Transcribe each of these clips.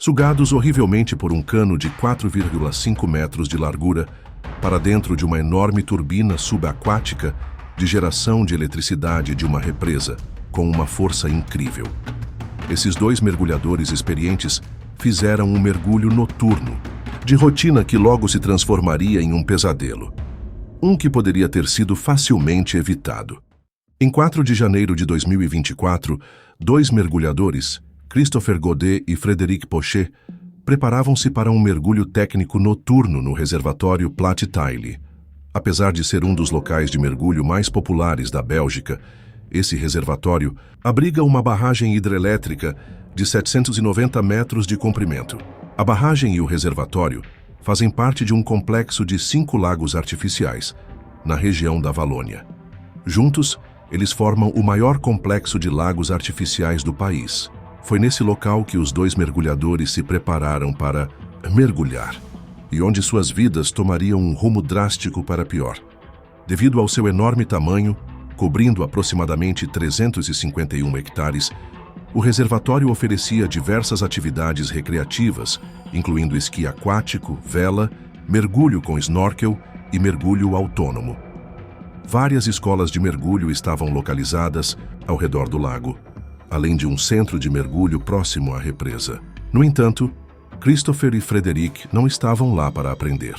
sugados horrivelmente por um cano de 4,5 metros de largura para dentro de uma enorme turbina subaquática de geração de eletricidade de uma represa, com uma força incrível. Esses dois mergulhadores experientes fizeram um mergulho noturno, de rotina que logo se transformaria em um pesadelo. Um que poderia ter sido facilmente evitado. Em 4 de janeiro de 2024, dois mergulhadores, Christopher Godet e Frédéric Pochet, preparavam-se para um mergulho técnico noturno no reservatório Platte-Taille. Apesar de ser um dos locais de mergulho mais populares da Bélgica, esse reservatório abriga uma barragem hidrelétrica de 790 metros de comprimento. A barragem e o reservatório fazem parte de um complexo de 5 lagos artificiais, na região da Valônia. Juntos, eles formam o maior complexo de lagos artificiais do país. Foi nesse local que os dois mergulhadores se prepararam para mergulhar, e onde suas vidas tomariam um rumo drástico para pior. Devido ao seu enorme tamanho, cobrindo aproximadamente 351 hectares, o reservatório oferecia diversas atividades recreativas, incluindo esqui aquático, vela, mergulho com snorkel e mergulho autônomo. Várias escolas de mergulho estavam localizadas ao redor do lago, além de um centro de mergulho próximo à represa. No entanto, Christopher e Frédéric não estavam lá para aprender.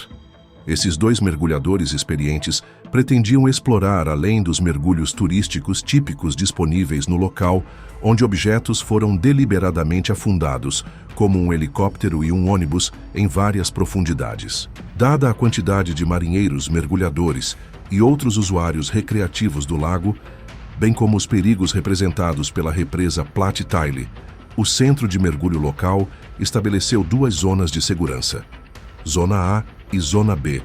Esses dois mergulhadores experientes pretendiam explorar além dos mergulhos turísticos típicos disponíveis no local, onde objetos foram deliberadamente afundados, como um helicóptero e um ônibus, em várias profundidades. Dada a quantidade de marinheiros, mergulhadores e outros usuários recreativos do lago, bem como os perigos representados pela represa Platte-Taille, o centro de mergulho local estabeleceu 2 zonas de segurança, Zona A e Zona B,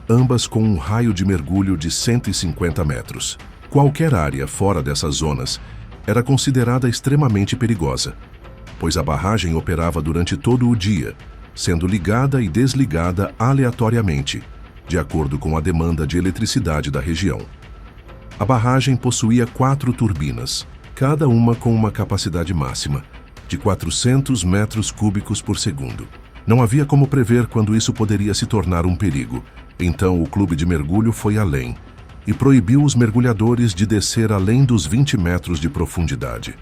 ambas com um raio de mergulho de 150 metros. Qualquer área fora dessas zonas era considerada extremamente perigosa, pois a barragem operava durante todo o dia, sendo ligada e desligada aleatoriamente, de acordo com a demanda de eletricidade da região. A barragem possuía 4 turbinas, cada uma com uma capacidade máxima de 400 metros cúbicos por segundo. Não havia como prever quando isso poderia se tornar um perigo, então o clube de mergulho foi além e proibiu os mergulhadores de descer além dos 20 metros de profundidade.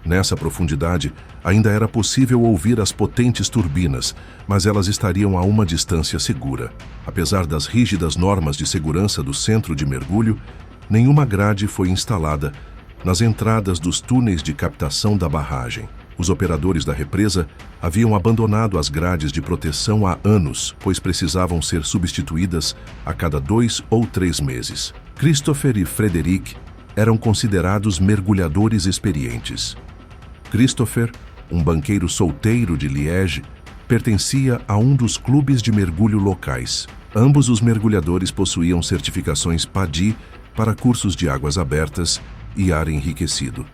Nessa profundidade, ainda era possível ouvir as potentes turbinas, mas elas estariam a uma distância segura. Apesar das rígidas normas de segurança do centro de mergulho, nenhuma grade foi instalada nas entradas dos túneis de captação da barragem. Os operadores da represa haviam abandonado as grades de proteção há anos, pois precisavam ser substituídas a cada 2 ou 3 meses. Christopher e Frédéric eram considerados mergulhadores experientes. Christopher, um banqueiro solteiro de Liège, pertencia a um dos clubes de mergulho locais. Ambos os mergulhadores possuíam certificações PADI para cursos de águas abertas e ar enriquecido.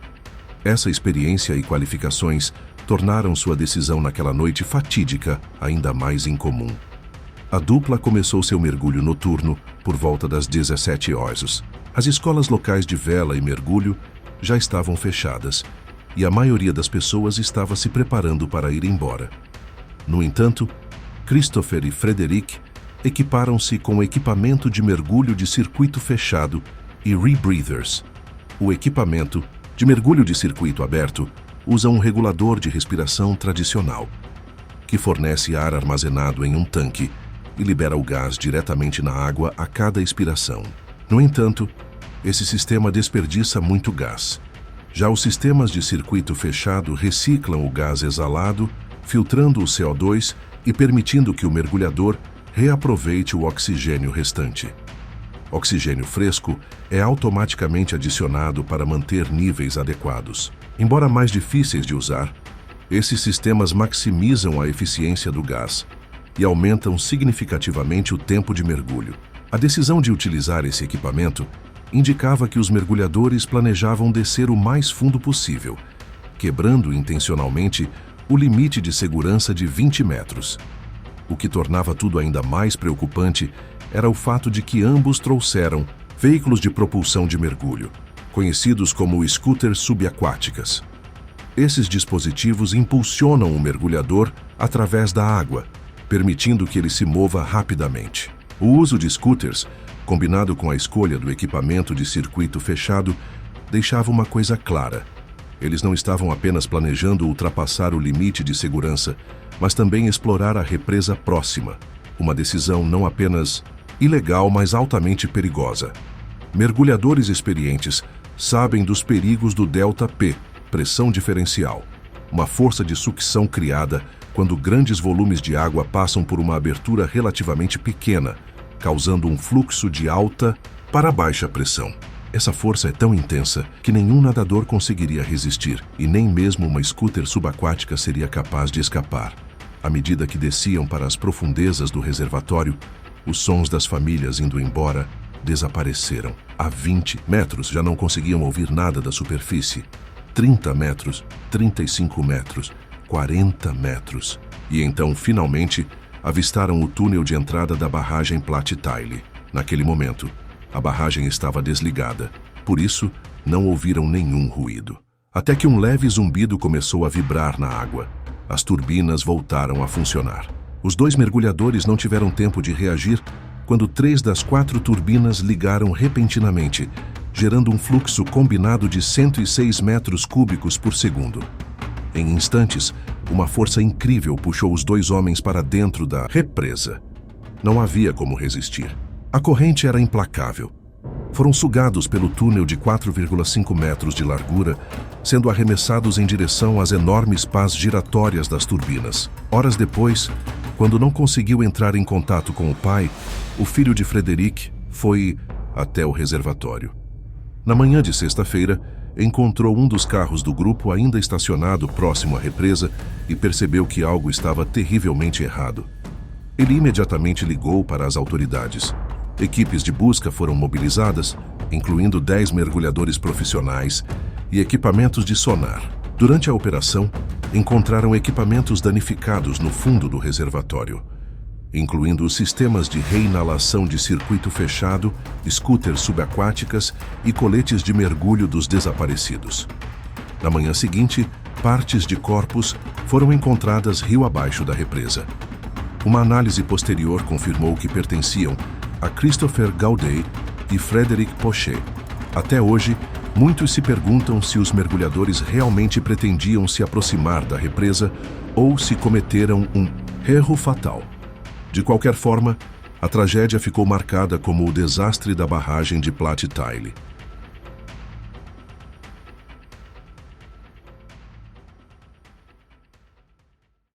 Essa experiência e qualificações tornaram sua decisão naquela noite fatídica ainda mais incomum. A dupla começou seu mergulho noturno por volta das 17 horas. As escolas locais de vela e mergulho já estavam fechadas e a maioria das pessoas estava se preparando para ir embora. No entanto, Christopher e Frédéric equiparam-se com equipamento de mergulho de circuito fechado e rebreathers. O equipamento de mergulho de circuito aberto usa um regulador de respiração tradicional, que fornece ar armazenado em um tanque e libera o gás diretamente na água a cada expiração. No entanto, esse sistema desperdiça muito gás. Já os sistemas de circuito fechado reciclam o gás exalado, filtrando o CO2 e permitindo que o mergulhador reaproveite o oxigênio restante. Oxigênio fresco é automaticamente adicionado para manter níveis adequados. Embora mais difíceis de usar, esses sistemas maximizam a eficiência do gás e aumentam significativamente o tempo de mergulho. A decisão de utilizar esse equipamento indicava que os mergulhadores planejavam descer o mais fundo possível, quebrando intencionalmente o limite de segurança de 20 metros. O que tornava tudo ainda mais preocupante era o fato de que ambos trouxeram veículos de propulsão de mergulho, conhecidos como scooters subaquáticas. Esses dispositivos impulsionam o mergulhador através da água, permitindo que ele se mova rapidamente. O uso de scooters, combinado com a escolha do equipamento de circuito fechado, deixava uma coisa clara. Eles não estavam apenas planejando ultrapassar o limite de segurança, mas também explorar a represa próxima. Uma decisão não apenas ilegal, mas altamente perigosa. Mergulhadores experientes sabem dos perigos do ΔP, pressão diferencial, uma força de sucção criada quando grandes volumes de água passam por uma abertura relativamente pequena, causando um fluxo de alta para baixa pressão. Essa força é tão intensa que nenhum nadador conseguiria resistir e nem mesmo uma scooter subaquática seria capaz de escapar. À medida que desciam para as profundezas do reservatório, os sons das famílias indo embora desapareceram. A 20 metros já não conseguiam ouvir nada da superfície. 30 metros, 35 metros, 40 metros. E então, finalmente, avistaram o túnel de entrada da barragem Platte Tile. Naquele momento, a barragem estava desligada, por isso não ouviram nenhum ruído. Até que um leve zumbido começou a vibrar na água. As turbinas voltaram a funcionar. Os dois mergulhadores não tiveram tempo de reagir quando 3 das 4 turbinas ligaram repentinamente, gerando um fluxo combinado de 106 metros cúbicos por segundo. Em instantes, uma força incrível puxou os dois homens para dentro da represa. Não havia como resistir. A corrente era implacável. Foram sugados pelo túnel de 4,5 metros de largura, sendo arremessados em direção às enormes pás giratórias das turbinas. Horas depois, quando não conseguiu entrar em contato com o pai, o filho de Frederic foi até o reservatório. Na manhã de sexta-feira, encontrou um dos carros do grupo ainda estacionado próximo à represa e percebeu que algo estava terrivelmente errado. Ele imediatamente ligou para as autoridades. Equipes de busca foram mobilizadas, incluindo 10 mergulhadores profissionais e equipamentos de sonar. Durante a operação, encontraram equipamentos danificados no fundo do reservatório, incluindo os sistemas de reinalação de circuito fechado, scooters subaquáticas e coletes de mergulho dos desaparecidos. Na manhã seguinte, partes de corpos foram encontradas rio abaixo da represa. Uma análise posterior confirmou que pertenciam a Christopher Gaudet e Frédéric Pochet. Até hoje, muitos se perguntam se os mergulhadores realmente pretendiam se aproximar da represa ou se cometeram um erro fatal. De qualquer forma, a tragédia ficou marcada como o desastre da barragem de Platte Tile.